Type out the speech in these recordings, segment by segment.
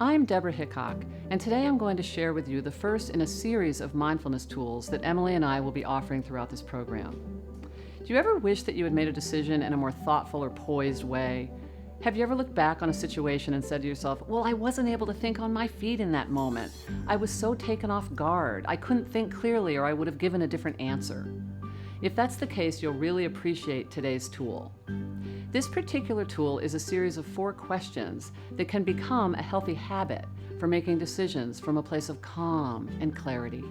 I'm Deborah Hickok, and today I'm going to share with you the first in a series of mindfulness tools that Emily and I will be offering throughout this program. Do you ever wish that you had made a decision in a more thoughtful or poised way? Have you ever looked back on a situation and said to yourself, well, I wasn't able to think on my feet in that moment. I was so taken off guard. I couldn't think clearly or I would have given a different answer. If that's the case, you'll really appreciate today's tool. This particular tool is a series of 4 questions that can become a healthy habit for making decisions from a place of calm and clarity.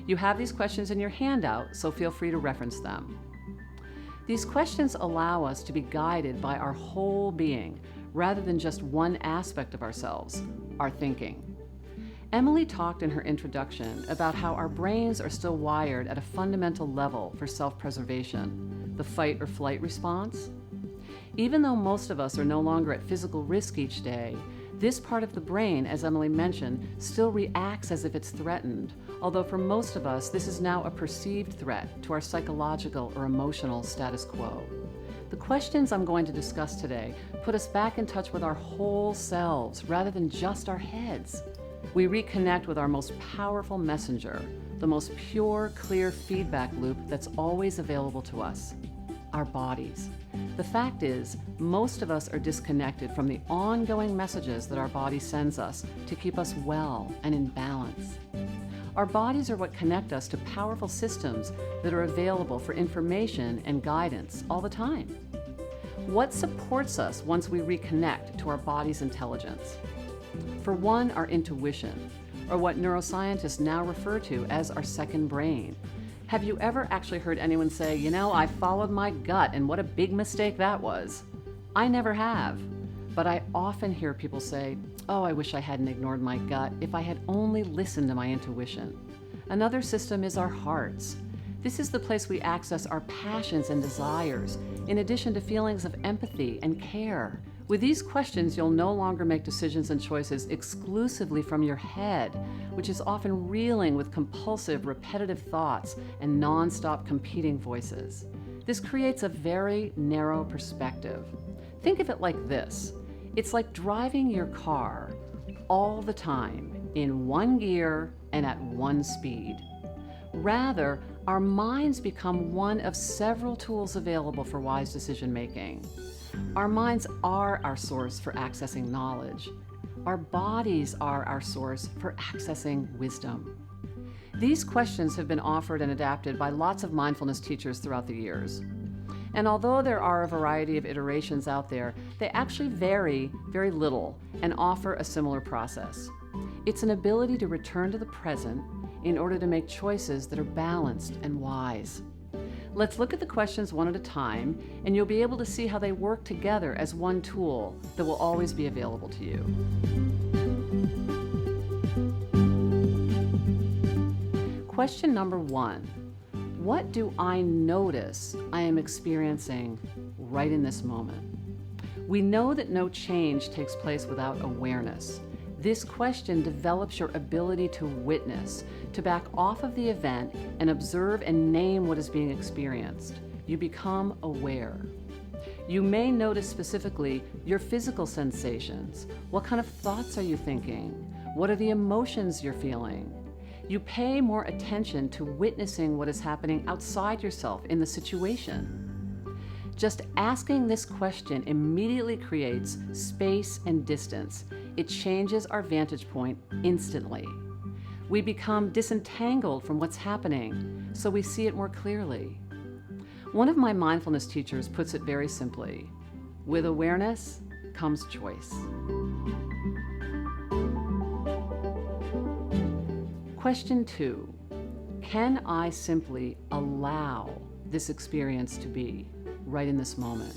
You have these questions in your handout, so feel free to reference them. These questions allow us to be guided by our whole being rather than just one aspect of ourselves, our thinking. Emily talked in her introduction about how our brains are still wired at a fundamental level for self-preservation, the fight or flight response. Even though most of us are no longer at physical risk each day, this part of the brain, as Emily mentioned, still reacts as if it's threatened, although for most of us, this is now a perceived threat to our psychological or emotional status quo. The questions I'm going to discuss today put us back in touch with our whole selves rather than just our heads. We reconnect with our most powerful messenger, the most pure, clear feedback loop that's always available to us, our bodies. The fact is, most of us are disconnected from the ongoing messages that our body sends us to keep us well and in balance. Our bodies are what connect us to powerful systems that are available for information and guidance all the time. What supports us once we reconnect to our body's intelligence? For one, our intuition, or what neuroscientists now refer to as our second brain. Have you ever actually heard anyone say, you know, I followed my gut and what a big mistake that was? I never have, but I often hear people say, oh, I wish I hadn't ignored my gut if I had only listened to my intuition. Another system is our hearts. This is the place we access our passions and desires, in addition to feelings of empathy and care. With these questions, you'll no longer make decisions and choices exclusively from your head, which is often reeling with compulsive, repetitive thoughts and non-stop competing voices. This creates a very narrow perspective. Think of it like this. It's like driving your car all the time in one gear and at one speed. Rather, our minds become one of several tools available for wise decision making. Our minds are our source for accessing knowledge. Our bodies are our source for accessing wisdom. These questions have been offered and adapted by lots of mindfulness teachers throughout the years. And although there are a variety of iterations out there, they actually vary very little and offer a similar process. It's an ability to return to the present in order to make choices that are balanced and wise. Let's look at the questions one at a time, and you'll be able to see how they work together as one tool that will always be available to you. Question number 1. What do I notice I am experiencing right in this moment? We know that no change takes place without awareness. This question develops your ability to witness, to back off of the event and observe and name what is being experienced. You become aware. You may notice specifically your physical sensations. What kind of thoughts are you thinking? What are the emotions you're feeling? You pay more attention to witnessing what is happening outside yourself in the situation. Just asking this question immediately creates space and distance. It changes our vantage point instantly. We become disentangled from what's happening, so we see it more clearly. One of my mindfulness teachers puts it very simply: with awareness comes choice. Question 2. Can I simply allow this experience to be right in this moment?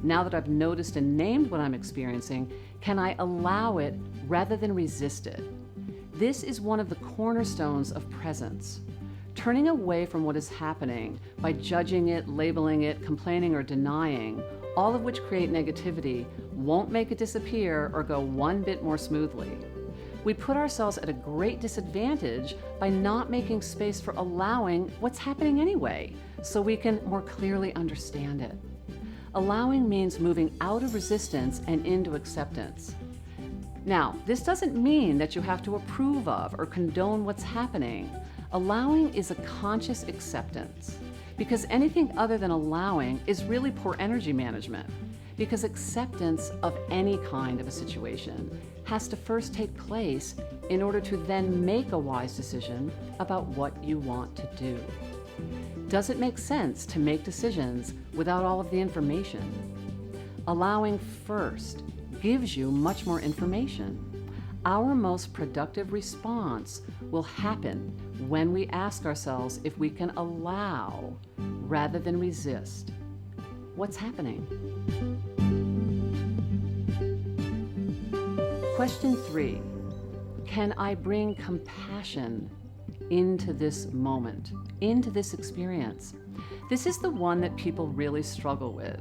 Now that I've noticed and named what I'm experiencing, can I allow it rather than resist it? This is one of the cornerstones of presence. Turning away from what is happening by judging it, labeling it, complaining, or denying, all of which create negativity, won't make it disappear or go one bit more smoothly. We put ourselves at a great disadvantage by not making space for allowing what's happening anyway, so we can more clearly understand it. Allowing means moving out of resistance and into acceptance. Now, this doesn't mean that you have to approve of or condone what's happening. Allowing is a conscious acceptance, because anything other than allowing is really poor energy management, because acceptance of any kind of a situation has to first take place in order to then make a wise decision about what you want to do. Does it make sense to make decisions without all of the information? Allowing first gives you much more information. Our most productive response will happen when we ask ourselves if we can allow rather than resist. What's happening? Question 3. Can I bring compassion into this moment, into this experience? This is the one that people really struggle with,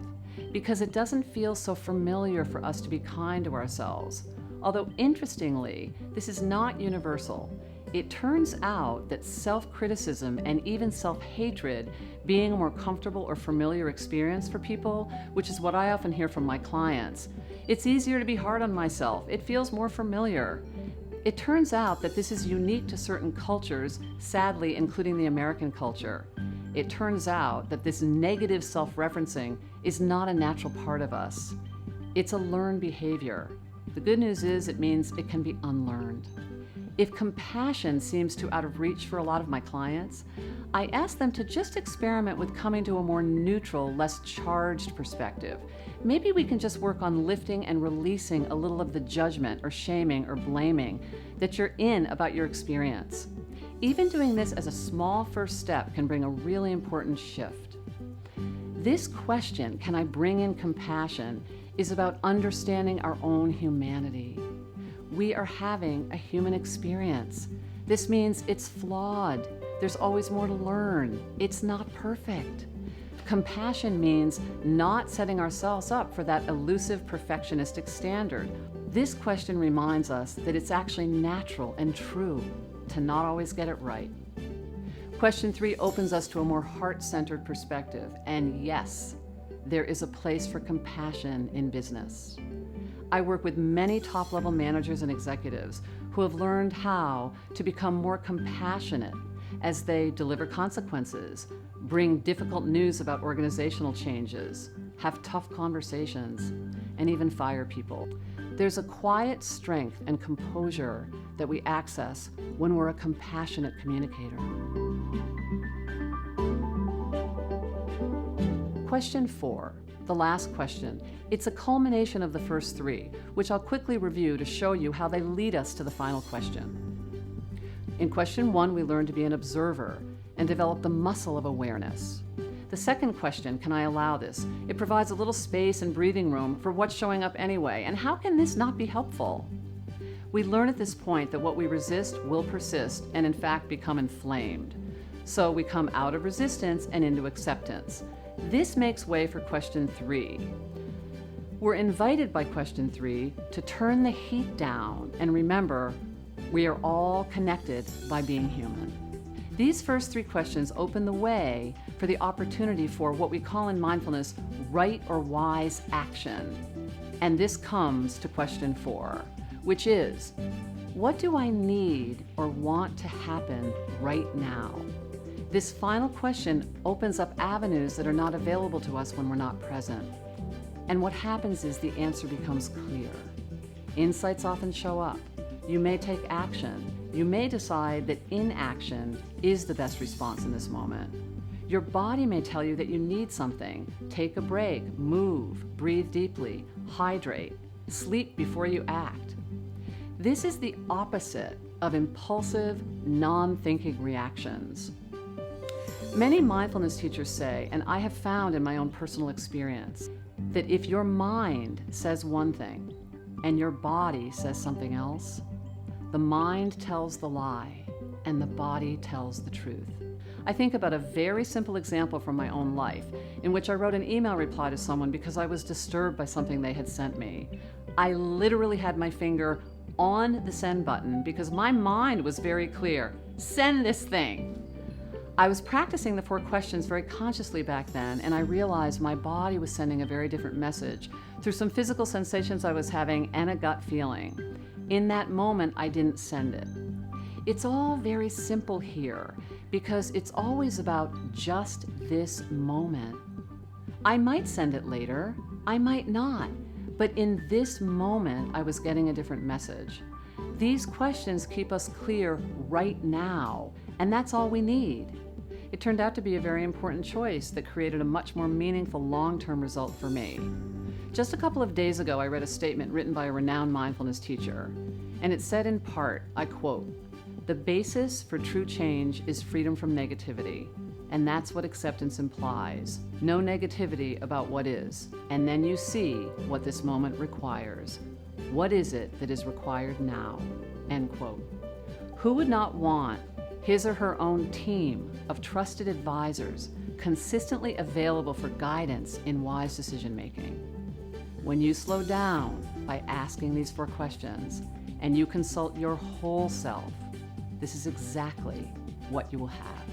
because it doesn't feel so familiar for us to be kind to ourselves. Although interestingly, this is not universal. It turns out that self-criticism and even self-hatred being a more comfortable or familiar experience for people, which is what I often hear from my clients. It's easier to be hard on myself. It feels more familiar. It turns out that this is unique to certain cultures, sadly, including the American culture. It turns out that this negative self-referencing is not a natural part of us. It's a learned behavior. The good news is it means it can be unlearned. If compassion seems too out of reach for a lot of my clients, I ask them to just experiment with coming to a more neutral, less charged perspective. Maybe we can just work on lifting and releasing a little of the judgment or shaming or blaming that you're in about your experience. Even doing this as a small first step can bring a really important shift. This question, can I bring in compassion, is about understanding our own humanity. We are having a human experience. This means it's flawed. There's always more to learn. It's not perfect. Compassion means not setting ourselves up for that elusive perfectionistic standard. This question reminds us that it's actually natural and true to not always get it right. Question 3 opens us to a more heart-centered perspective. And yes, there is a place for compassion in business. I work with many top-level managers and executives who have learned how to become more compassionate as they deliver consequences, bring difficult news about organizational changes, have tough conversations, and even fire people. There's a quiet strength and composure that we access when we're a compassionate communicator. Question 4, the last question. It's a culmination of the first 3, which I'll quickly review to show you how they lead us to the final question. In question 1, we learn to be an observer and develop the muscle of awareness. The second question, can I allow this? It provides a little space and breathing room for what's showing up anyway, and how can this not be helpful? We learn at this point that what we resist will persist and in fact become inflamed. So we come out of resistance and into acceptance. This makes way for question 3. We're invited by question 3 to turn the heat down and remember, we are all connected by being human. These first 3 questions open the way for the opportunity for what we call in mindfulness right or wise action. And this comes to question 4, which is, what do I need or want to happen right now? This final question opens up avenues that are not available to us when we're not present. And what happens is the answer becomes clear. Insights often show up. You may take action. You may decide that inaction is the best response in this moment. Your body may tell you that you need something. Take a break, move, breathe deeply, hydrate, sleep before you act. This is the opposite of impulsive, non-thinking reactions. Many mindfulness teachers say, and I have found in my own personal experience, that if your mind says one thing and your body says something else, the mind tells the lie and the body tells the truth. I think about a very simple example from my own life in which I wrote an email reply to someone because I was disturbed by something they had sent me. I literally had my finger on the send button because my mind was very clear. Send this thing. I was practicing the 4 questions very consciously back then, and I realized my body was sending a very different message through some physical sensations I was having and a gut feeling. In that moment, I didn't send it. It's all very simple here because it's always about just this moment. I might send it later, I might not, but in this moment, I was getting a different message. These questions keep us clear right now, and that's all we need. It turned out to be a very important choice that created a much more meaningful long-term result for me. Just a couple of days ago, I read a statement written by a renowned mindfulness teacher, and it said in part, I quote, "The basis for true change is freedom from negativity, and that's what acceptance implies. No negativity about what is, and then you see what this moment requires. What is it that is required now?" End quote. Who would not want his or her own team of trusted advisors consistently available for guidance in wise decision making? When you slow down by asking these 4 questions and you consult your whole self, this is exactly what you will have.